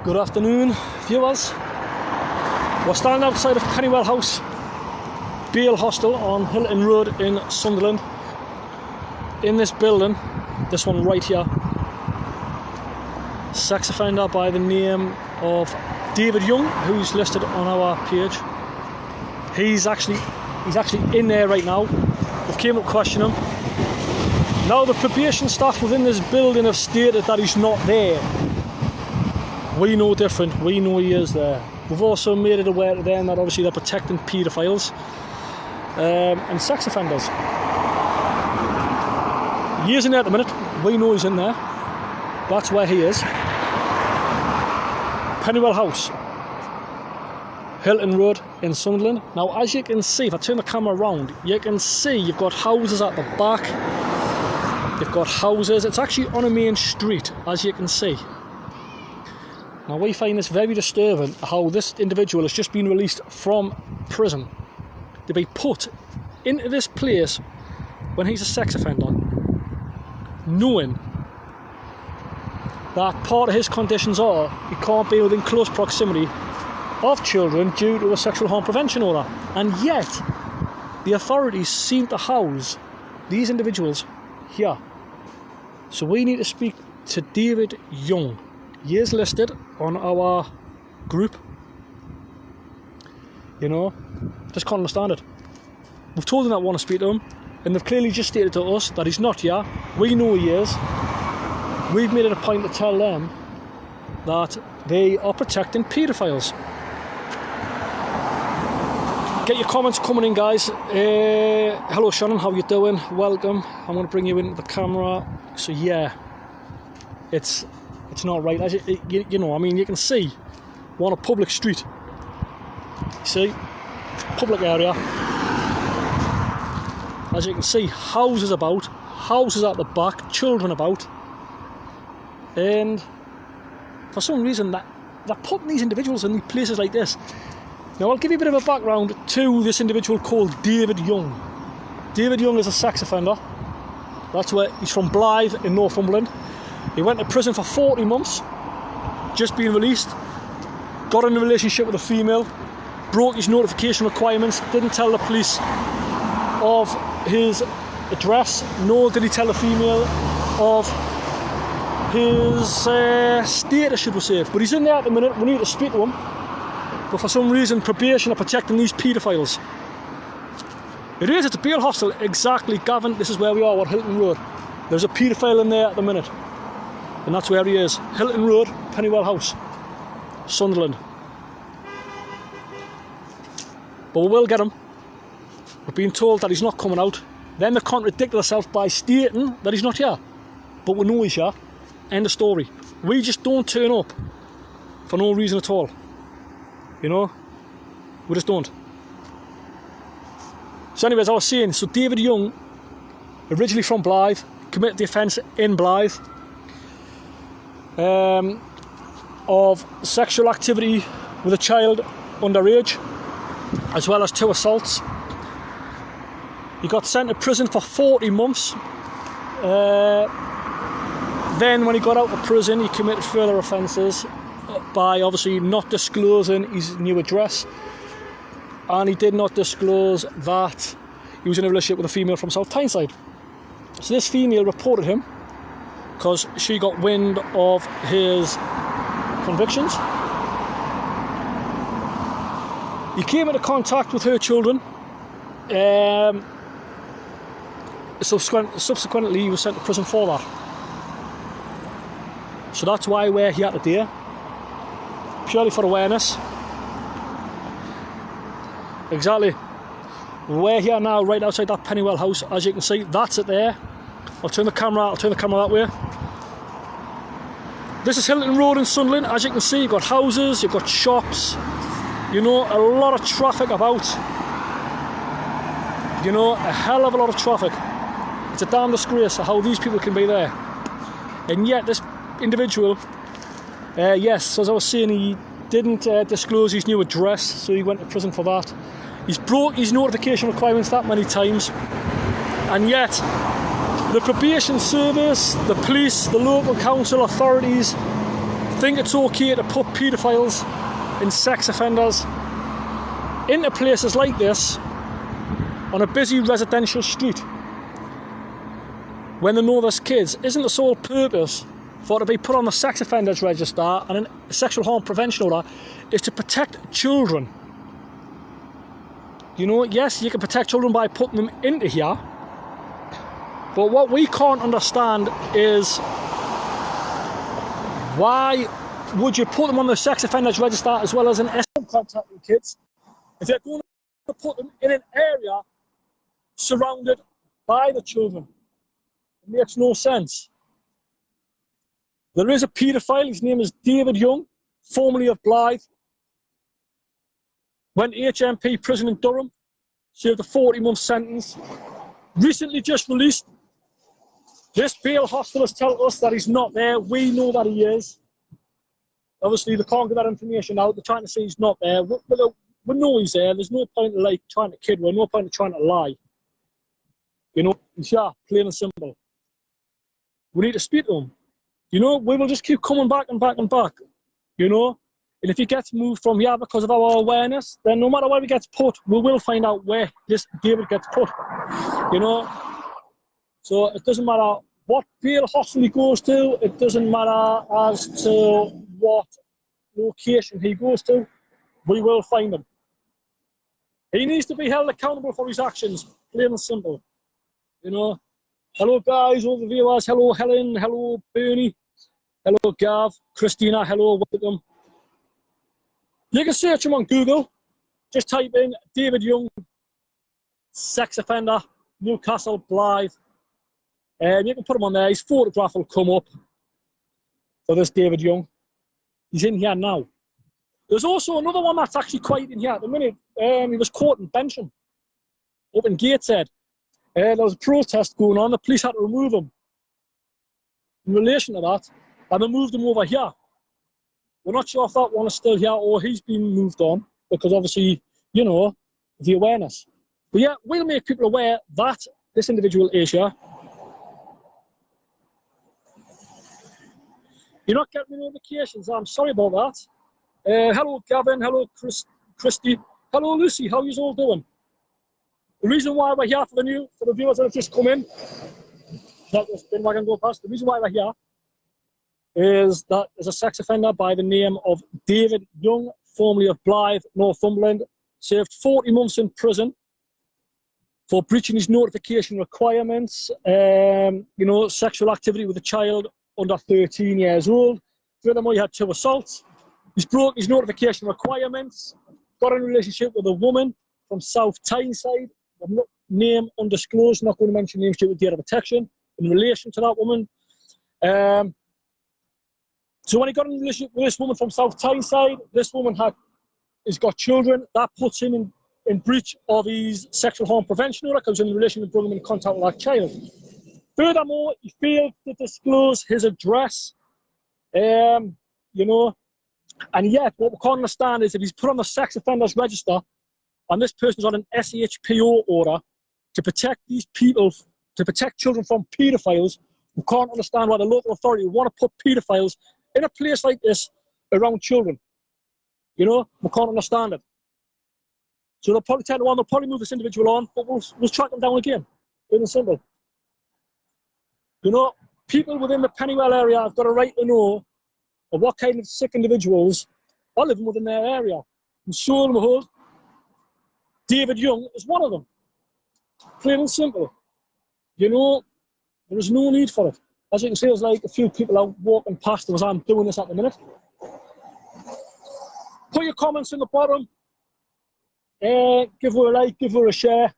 Good afternoon, viewers. We're standing outside of Pennywell House, Blyth Hostel on Hilton Road in Sunderland. In this building, this one right here, sex offender by the name of David Young, who's listed on our page. He's actually in there right now. We've came up to question him. Now the probation staff within this building have stated that he's not there. We know different, we know he is there. We've also made it aware to them that obviously they're protecting paedophiles and sex offenders. He is in there at the minute, we know he's in there. That's where he is. Pennywell House, Hilton Road in Sunderland. Now as you can see, if I turn the camera around, you can see you've got houses at the back. You've got houses, it's actually on a main street, as you can see. Now we find this very disturbing, how this individual has just been released from prison to be put into this place when he's a sex offender, knowing that part of his conditions are he can't be within close proximity of children due to a sexual harm prevention order. And yet the authorities seem to house these individuals here. So we need to speak to David Young. He is listed on our group. You know, just can't understand it. We've told them that we want to speak to him, and they've clearly just stated to us that he's not here. We know he is. We've made it a point to tell them that they are protecting paedophiles. Get your comments coming in, guys. Hello Shannon, how you doing? Welcome. I'm going to bring you into the camera. So yeah, it's not right. As you know, I mean, you can see we're on a public street. You see, public area. As you can see, houses about, houses at the back, children about, and for some reason they're putting these individuals in places like this. Now I'll give you a bit of a background to this individual called David Young. David Young is a sex offender. That's where he's from, Blyth in Northumberland. He went to prison for 40 months, just being released, got in a relationship with a female, broke his notification requirements, didn't tell the police of his address, nor did he tell the female of his status, should we say. But he's in there at the minute, we need to speak to him. But for some reason, probation are protecting these paedophiles. It's a Blyth Hostel, exactly, Gavin, this is where we are, we're Hilton Road. There's a paedophile in there at the minute. And that's where he is. Hilton Road, Pennywell House, Sunderland. But we will get him. We're being told that he's not coming out. Then they contradict themselves by stating that he's not here. But we know he's here. End of story. We just don't turn up for no reason at all. You know? We just don't. So anyways, I was saying, so David Young, originally from Blyth, committed the offence in Blyth of sexual activity with a child underage, as well as 2 assaults. He got sent to prison for 40 months. Then when he got out of prison, he committed further offences by obviously not disclosing his new address, and he did not disclose that he was in a relationship with a female from South Tyneside. So this female reported him because she got wind of his convictions. He came into contact with her children. Subsequently, he was sent to prison for that. So that's why we're here today, purely for awareness. Exactly. We're here now, right outside that Pennywell House. As you can see, that's it there. I'll turn the camera that way. This is Hilton Road in Sunderland. As you can see, you've got houses, you've got shops, you know, a lot of traffic about. You know, a hell of a lot of traffic. It's a damn disgrace how these people can be there. And yet this individual, yes, as I was saying, he didn't disclose his new address, so he went to prison for that. He's broke his notification requirements that many times, and yet the probation service, the police, the local council authorities think it's okay to put paedophiles and sex offenders into places like this on a busy residential street when they know there's kids? Isn't the sole purpose for it to be put on the sex offenders register and a sexual harm prevention order is to protect children? You know, yes, you can protect children by putting them into here, but what we can't understand is why would you put them on the sex offenders register as well as an contacting kids if you're going to put them in an area surrounded by the children? It makes no sense. There is a paedophile, his name is David Young, formerly of Blyth, went to HMP prison in Durham, served a 40-month sentence, recently just released. This bail hostel has told us that he's not there. We know that he is. Obviously, they can't get that information out. They're trying to say he's not there. We know he's there. There's no point in like trying to kid. There's no point in trying to lie. You know, he's here, plain and simple. We need to speak to him. You know, we will just keep coming back and back and back. You know, and if he gets moved from here because of our awareness, then no matter where he gets put, we will find out where this David gets put. You know, so it doesn't matter what bail hostel he goes to. It doesn't matter as to what location he goes to. We will find him. He needs to be held accountable for his actions, plain and simple. You know. Hello guys, all the viewers. Hello Helen. Hello Bernie. Hello Gav. Christina. Hello. Welcome. You can search him on Google. Just type in David Young, sex offender, Newcastle, Blyth. And you can put him on there. His photograph will come up for this David Young. He's in here now. There's also another one that's actually quite in here at the minute. He was caught in Bensham, up in Gateshead. There was a protest going on. The police had to remove him in relation to that, and they moved him over here. We're not sure if that one is still here or he's been moved on, because obviously, you know, the awareness. But yeah, we'll make people aware that this individual is here. You're not getting notifications. I'm sorry about that. Hello, Gavin. Hello, Christy. Hello, Lucy. How are you all doing? The reason why we're here for the viewers that have just come in, not this bin wagon go past. The reason why we're here is that there's a sex offender by the name of David Young, formerly of Blyth, Northumberland, served 40 months in prison for breaching his notification requirements. You know, sexual activity with a child under 13 years old. Furthermore, he had 2 assaults. He's broken his notification requirements, got in a relationship with a woman from South Tyneside, name undisclosed, not going to mention names due to data protection, in relation to that woman. So when he got in a relationship with this woman from South Tyneside, this woman has got children. That puts him in breach of his sexual harm prevention order, because in relation to bringing him in contact with that child. Furthermore, he failed to disclose his address, you know, and yet what we can't understand is if he's put on the sex offenders register and this person's on an SHPO order to protect these people, to protect children from paedophiles, we can't understand why the local authority would want to put paedophiles in a place like this around children. You know, we can't understand it. So they'll probably take they'll probably move this individual on, but we'll track them down again. Plain and simple. You know, people within the Pennywell area have got a right to know of what kind of sick individuals are living within their area. And so and behold, David Young is one of them. Plain and simple. You know, there is no need for it. As you can see, there's like a few people out walking past us as I'm doing this at the minute. Put your comments in the bottom. Give her a like, give her a share.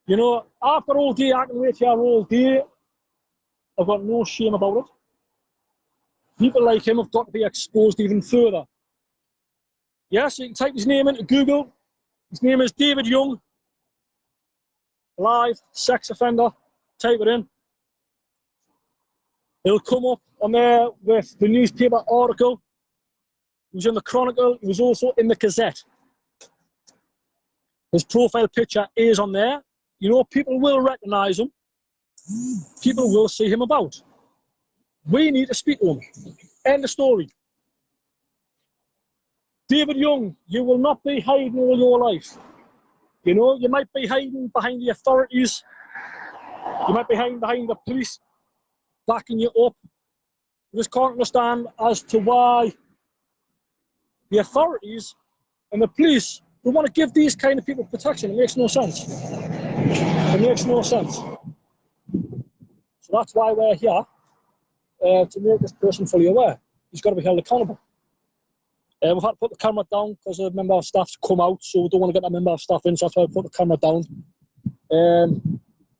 You know, I've got all day, I can wait here all day. I've got no shame about it. People like him have got to be exposed even further. Yes, you can type his name into Google. His name is David Young. Live sex offender. Type it in. It'll come up on there with the newspaper article. He was in the Chronicle. He was also in the Gazette. His profile picture is on there. You know, people will recognise him. People will see him about. We need to speak to him. End of story. David Young, you will not be hiding all your life. You know, you might be hiding behind the authorities. You might be hiding behind the police, backing you up. I just can't understand as to why the authorities and the police would want to give these kind of people protection. It makes no sense. It makes no sense. So that's why we're here, to make this person fully aware. He's got to be held accountable. We've had to put the camera down because a member of staff's come out, so we don't want to get that member of staff in, so that's why I put the camera down.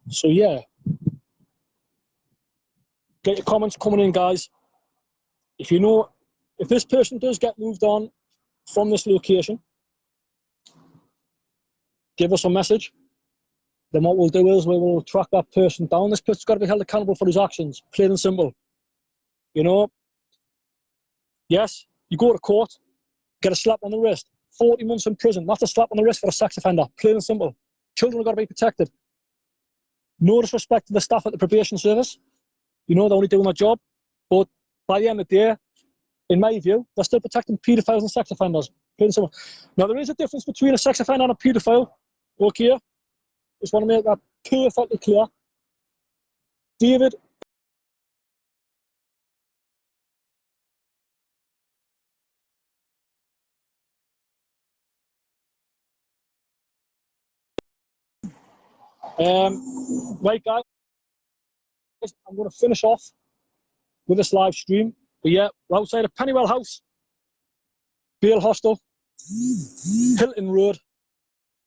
So yeah. Get your comments coming in, guys. If you know, if this person does get moved on from this location, give us a message. Then what we'll do is we will track that person down. This person's got to be held accountable for his actions, plain and simple. You know, yes, you go to court, get a slap on the wrist, 40 months in prison. That's a slap on the wrist for a sex offender, plain and simple. Children have got to be protected. No disrespect to the staff at the probation service. You know, they're only doing their job. But by the end of the day, in my view, they're still protecting paedophiles and sex offenders, plain and simple. Now, there is a difference between a sex offender and a paedophile. Okay? Just want to make that perfectly clear. David right, guys, I'm going to finish off with this live stream. But yeah, we're outside of Pennywell House, Blyth Hostel, Hilton Road,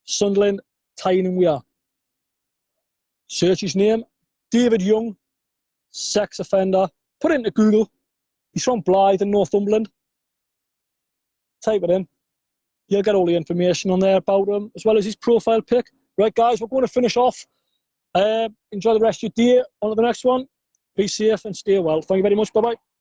Sunderland, Tyne Wear. Search his name, David Young, sex offender. Put it into Google. He's from Blyth in Northumberland. Type it in. You'll get all the information on there about him, as well as his profile pic. Right, guys, we're going to finish off. Enjoy the rest of your day. On to the next one. Be safe and stay well. Thank you very much. Bye-bye.